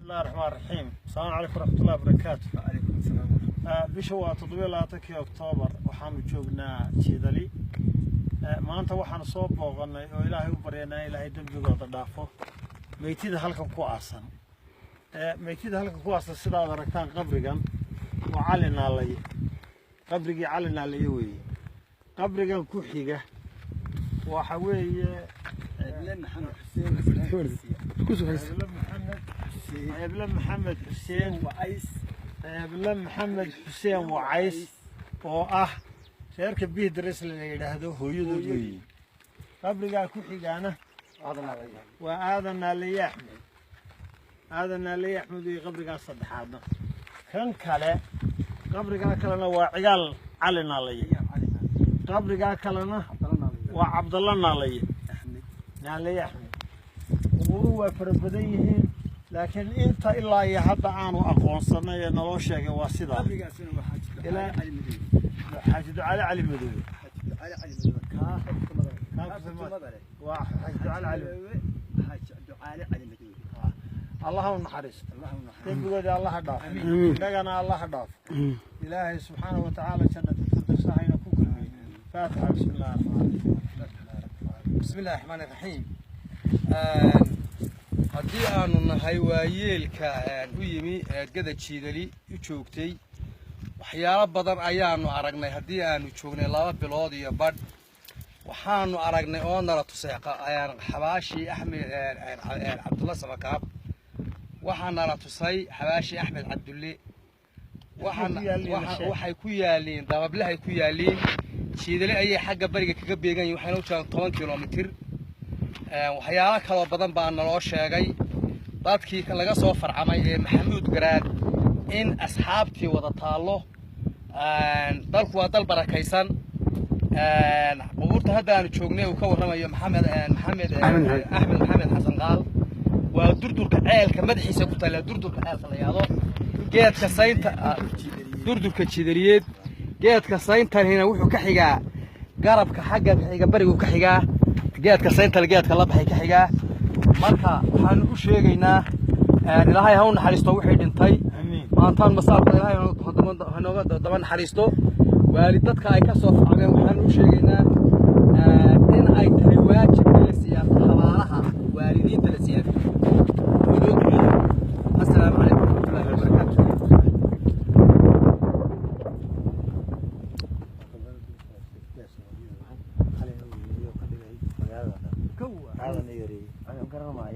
الله الرحمن الرحيم. السلام عليكم ورحمة الله وبركاته. وعليكم السلام ورحمة الله. بشوا تطبيق لاتك أكتوبر وحنا جوجنا شيدلي. ما أنت وحنا صوب وغنى إلهي وبرينا إلهي دم جوجا ضعفه. ميتيد هلك كواسن. ميتيد هلك كواسن سيدا دركان قبرجان وعلنا عليه. قبرجي علنا عليه وي. قبرجان كوحيجة. وحوي محمد حسين ابن محمد حسين وعيس ابن محمد حسين وعيس oo sheerka bihi daris la yiraahdo hooyadood weey qabriga ku xigana waa aadan ali axmed iyo qabriga saddexaad kan kale qabriga kalena waa cigaal cali naalay qabriga kalena waa cabdalla naalay axmed waa farabadan yihiin laakiin inta ilaa iyo hadda aanu aqoonsanay ee naloo sheegay waa sidaa حاجد على علي مدوي حاجد على علي مدوي اللهم نحرس تبقى الله ضاف دغنا الله ضاف إلهي سبحانه وتعالى جنة الفردوس هينا كل فاتحة بسم الله الرحمن الرحيم. بسم الله الرحمن الرحيم. haddii aanu nahay waayeelka u yimi eedgada jiidali u joogtay waxyaalo badan ayaanu aragnay haddii aanu joognay 2 bilood iyo badh waxaanu aragnay oo nala tusay xabaashi axmed cabdulla samakaab waxaan nala tusay xabaashi axmed cabdulle waxay ku yaaleen dabablahay ku yaaleen jiidali ayay xagga bariga kaga beegan yihiin waxayna u jiraan 10 kilomitir waxyaalo kale badan baa naloo sheegay dadkii laga soo farcamay ee maxamuud garaad in asxaabtii wada taalo dalku waa dal barakaysan qubuurta hadda aanu joognay uu ka warramayo axmed xasan qaal waa durdurka ceelka madaxiisa ku taala durdurka ceelka la yaado geedka saynta durdurka jidariyeed geedka sayntanina wuxuu ka xigaa garabka xagga xiga barigu ka xigaa geedka saynta geedka la baxay ka xigaa marka waxaan u sheegaynaa ilaahay ha u naxariisto wixii dhintay maantaan masaafada ilaahay ha nooga daba naxariisto waalidadka ay ka soo facmeen waxaan u sheegaynaa in ay tahay waajib la siyaasado xabaalaha waalidiinta la siyaasado assalaamu calaykum warahmatullaahi wabarakaatuh. هذا نيري أنا قرر معي